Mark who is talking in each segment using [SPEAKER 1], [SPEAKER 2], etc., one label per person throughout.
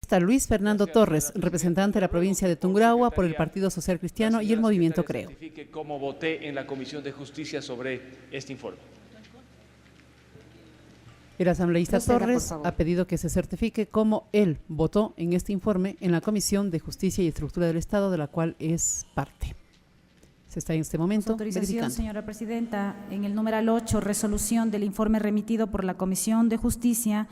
[SPEAKER 1] asambleísta Luis Fernando Torres, representante de la provincia de Tungurahua por el Partido Social Cristiano y el Movimiento Creo.
[SPEAKER 2] Certifique cómo voté en la Comisión de Justicia sobre este informe.
[SPEAKER 1] El asambleísta Torres ha pedido que se certifique cómo él votó en este informe en la Comisión de Justicia y Estructura del Estado, de la cual es parte. Se está en este momento verificando.
[SPEAKER 3] Señora Presidenta, en el numeral 8, resolución del informe remitido por la Comisión de Justicia,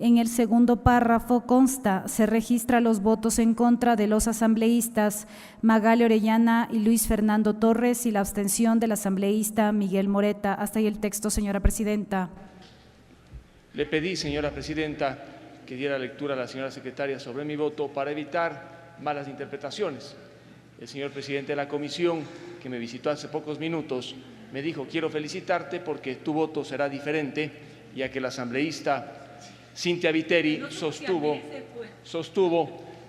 [SPEAKER 3] en el segundo párrafo consta, se registra los votos en contra de los asambleístas Magali Orellana y Luis Fernando Torres y la abstención del asambleísta Miguel Moreta. Hasta ahí el texto, señora Presidenta.
[SPEAKER 2] Le pedí, señora Presidenta, que diera lectura a la señora secretaria sobre mi voto para evitar malas interpretaciones. El señor presidente de la comisión, que me visitó hace pocos minutos, me dijo: quiero felicitarte porque tu voto será diferente, ya que el asambleísta Cintia Viteri sostuvo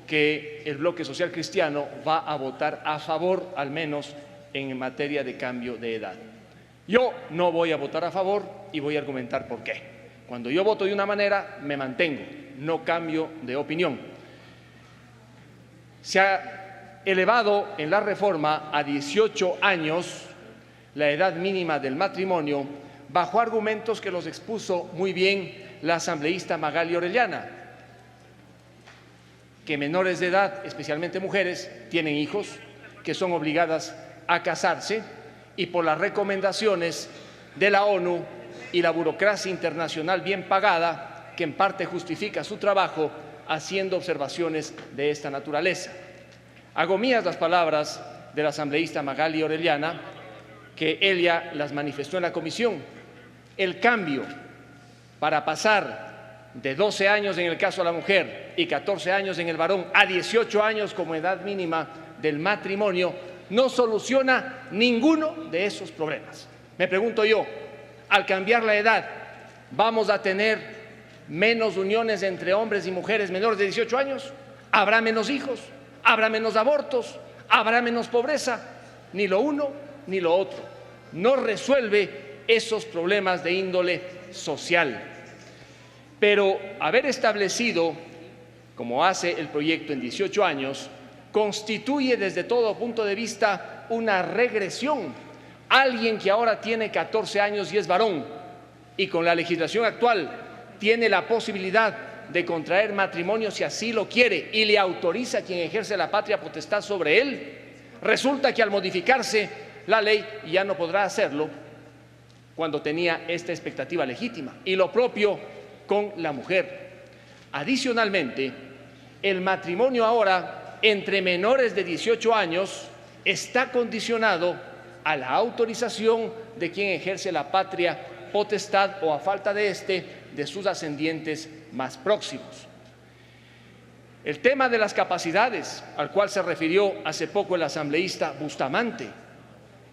[SPEAKER 2] que el bloque social cristiano va a votar a favor, al menos en materia de cambio de edad. Yo no voy a votar a favor y voy a argumentar por qué. Cuando yo voto de una manera, me mantengo, no cambio de opinión. Se ha elevado en la reforma a 18 años la edad mínima del matrimonio bajo argumentos que los expuso muy bien la asambleísta Magali Orellana, que menores de edad, especialmente mujeres, tienen hijos, que son obligadas a casarse y por las recomendaciones de la ONU y la burocracia internacional bien pagada, que en parte justifica su trabajo haciendo observaciones de esta naturaleza. Hago mías las palabras de la asambleísta Magali Orellana, que ella las manifestó en la comisión. El cambio para pasar de 12 años en el caso de la mujer y 14 años en el varón a 18 años como edad mínima del matrimonio no soluciona ninguno de esos problemas. Me pregunto yo, al cambiar la edad, ¿vamos a tener menos uniones entre hombres y mujeres menores de 18 años? ¿Habrá menos hijos? ¿Habrá menos abortos? ¿Habrá menos pobreza? Ni lo uno ni lo otro. No resuelve esos problemas de índole social. Pero haber establecido, como hace el proyecto, en 18 años, constituye desde todo punto de vista una regresión. Alguien que ahora tiene 14 años y es varón y con la legislación actual tiene la posibilidad de contraer matrimonio si así lo quiere y le autoriza a quien ejerce la patria potestad sobre él, resulta que al modificarse la ley ya no podrá hacerlo cuando tenía esta expectativa legítima. Y lo propio con la mujer. Adicionalmente, el matrimonio ahora entre menores de 18 años está condicionado a la autorización de quien ejerce la patria potestad o, a falta de de sus ascendientes más próximos. El tema de las capacidades, al cual se refirió hace poco el asambleísta Bustamante.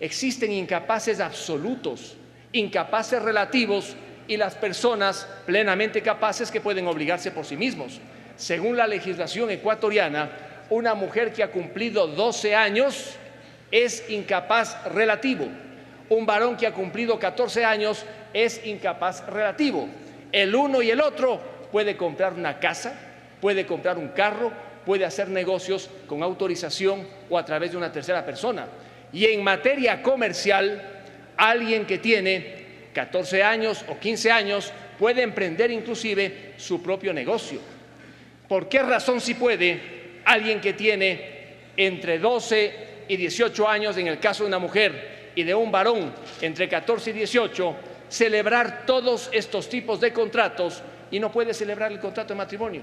[SPEAKER 2] Existen incapaces absolutos, incapaces relativos y las personas plenamente capaces que pueden obligarse por sí mismos. Según la legislación ecuatoriana, una mujer que ha cumplido 12 años es incapaz relativo. Un varón que ha cumplido 14 años es incapaz relativo. El uno y el otro puede comprar una casa, puede comprar un carro, puede hacer negocios con autorización o a través de una tercera persona. Y en materia comercial, alguien que tiene 14 años o 15 años puede emprender inclusive su propio negocio. ¿Por qué razón sí puede alguien que tiene entre 12 y 18 años, en el caso de una mujer, y de un varón entre 14 y 18, celebrar todos estos tipos de contratos y no puede celebrar el contrato de matrimonio?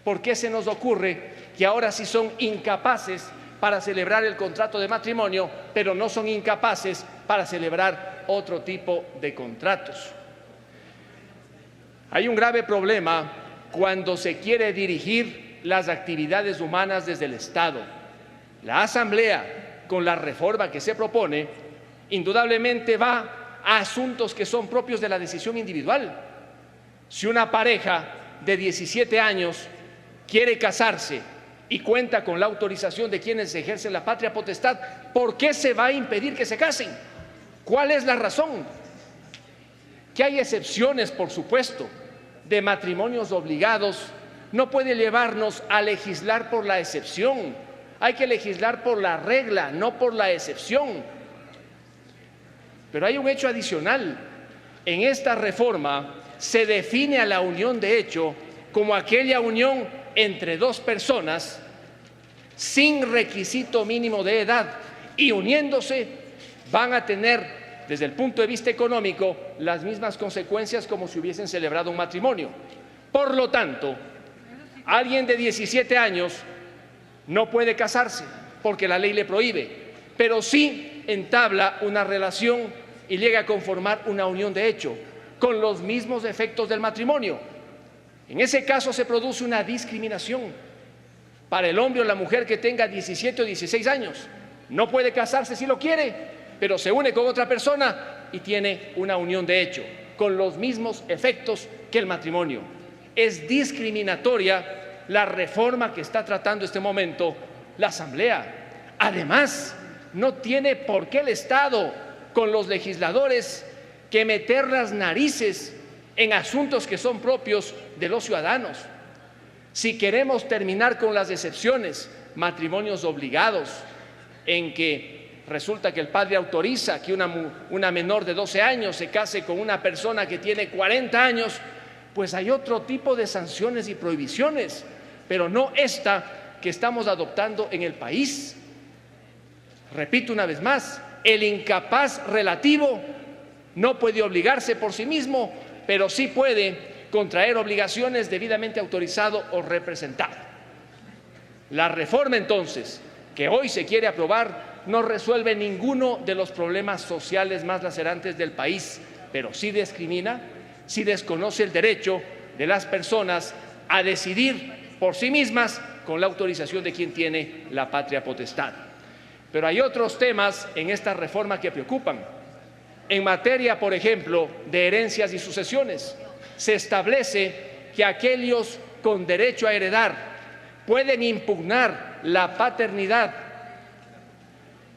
[SPEAKER 2] ¿Por qué se nos ocurre que ahora sí son incapaces para celebrar el contrato de matrimonio, pero no son incapaces para celebrar otro tipo de contratos? Hay un grave problema cuando se quiere dirigir las actividades humanas desde el Estado. La Asamblea, con la reforma que se propone, indudablemente va a asuntos que son propios de la decisión individual. Si una pareja de 17 años quiere casarse y cuenta con la autorización de quienes ejercen la patria potestad, ¿por qué se va a impedir que se casen? ¿Cuál es la razón? Que hay excepciones, por supuesto, de matrimonios obligados, no puede llevarnos a legislar por la excepción. Hay que legislar por la regla, no por la excepción. Pero hay un hecho adicional. En esta reforma se define a la unión de hecho como aquella unión entre dos personas sin requisito mínimo de edad y uniéndose van a tener, desde el punto de vista económico, las mismas consecuencias como si hubiesen celebrado un matrimonio. Por lo tanto, alguien de 17 años no puede casarse porque la ley le prohíbe, pero sí entabla una relación y llega a conformar una unión de hecho con los mismos efectos del matrimonio. En ese caso se produce una discriminación para el hombre o la mujer que tenga 17 o 16 años. No puede casarse si lo quiere, pero se une con otra persona y tiene una unión de hecho con los mismos efectos que el matrimonio. Es discriminatoria la reforma que está tratando en este momento la Asamblea. Además, no tiene por qué el Estado, con los legisladores, que meter las narices en asuntos que son propios de los ciudadanos. Si queremos terminar con las excepciones, matrimonios obligados, en que resulta que el padre autoriza que una menor de 12 años se case con una persona que tiene 40 años, pues hay otro tipo de sanciones y prohibiciones, pero no esta que estamos adoptando en el país. Repito una vez más, el incapaz relativo no puede obligarse por sí mismo, pero sí puede contraer obligaciones debidamente autorizado o representado. La reforma, entonces, que hoy se quiere aprobar, no resuelve ninguno de los problemas sociales más lacerantes del país, pero sí discrimina, sí desconoce el derecho de las personas a decidir por sí mismas con la autorización de quien tiene la patria potestad. Pero hay otros temas en esta reforma que preocupan. En materia, por ejemplo, de herencias y sucesiones, se establece que aquellos con derecho a heredar pueden impugnar la paternidad,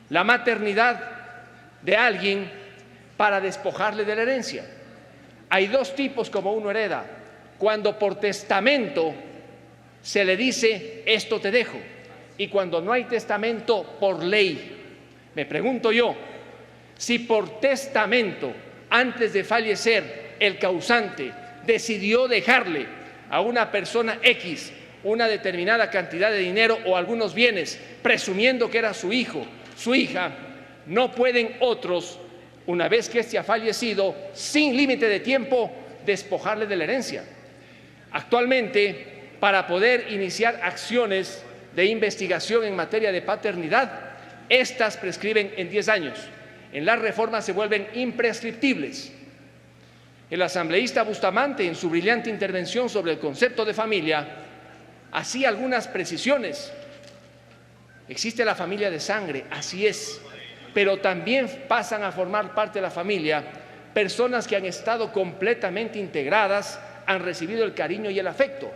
[SPEAKER 2] la maternidad de alguien para despojarle de la herencia. Hay dos tipos como uno hereda. Cuando por testamento se le dice esto te dejo, y cuando no hay testamento por ley. Me pregunto yo, si por testamento, antes de fallecer, el causante decidió dejarle a una persona X una determinada cantidad de dinero o algunos bienes, presumiendo que era su hijo, su hija, no pueden otros, una vez que éste ha fallecido, sin límite de tiempo, despojarle de la herencia. Actualmente, para poder iniciar acciones de investigación en materia de paternidad, estas prescriben en 10 años. En la reforma se vuelven imprescriptibles. El asambleísta Bustamante, en su brillante intervención sobre el concepto de familia, hacía algunas precisiones. Existe la familia de sangre, así es, pero también pasan a formar parte de la familia personas que han estado completamente integradas, han recibido el cariño y el afecto.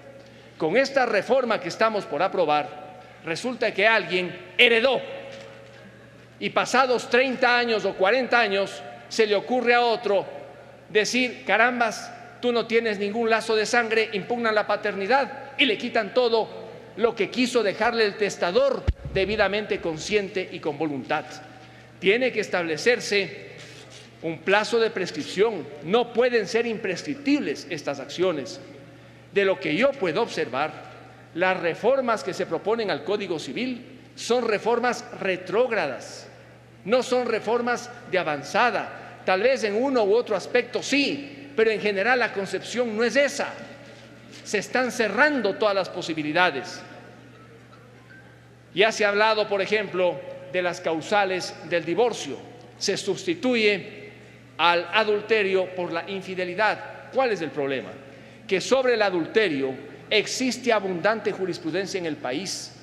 [SPEAKER 2] Con esta reforma que estamos por aprobar, resulta que alguien heredó y pasados 30 años o 40 años se le ocurre a otro decir, carambas, tú no tienes ningún lazo de sangre, impugnan la paternidad y le quitan todo lo que quiso dejarle el testador debidamente consciente y con voluntad. Tiene que establecerse un plazo de prescripción, no pueden ser imprescriptibles estas acciones. De lo que yo puedo observar, las reformas que se proponen al Código Civil son reformas retrógradas, no son reformas de avanzada. Tal vez en uno u otro aspecto sí, pero en general la concepción no es esa. Se están cerrando todas las posibilidades. Ya se ha hablado, por ejemplo, de las causales del divorcio. Se sustituye al adulterio por la infidelidad. ¿Cuál es el problema? Que sobre el adulterio existe abundante jurisprudencia en el país.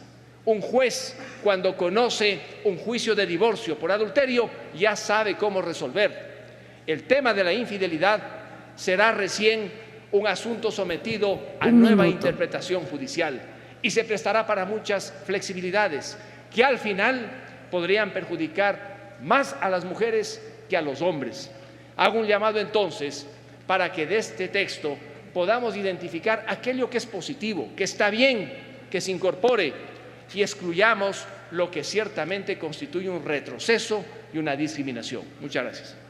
[SPEAKER 2] Un juez, cuando conoce un juicio de divorcio por adulterio, ya sabe cómo resolver. El tema de la infidelidad será recién un asunto sometido a nueva interpretación judicial y se prestará para muchas flexibilidades que al final podrían perjudicar más a las mujeres que a los hombres. Hago un llamado entonces para que de este texto podamos identificar aquello que es positivo, que está bien, que se incorpore, y excluyamos lo que ciertamente constituye un retroceso y una discriminación. Muchas gracias.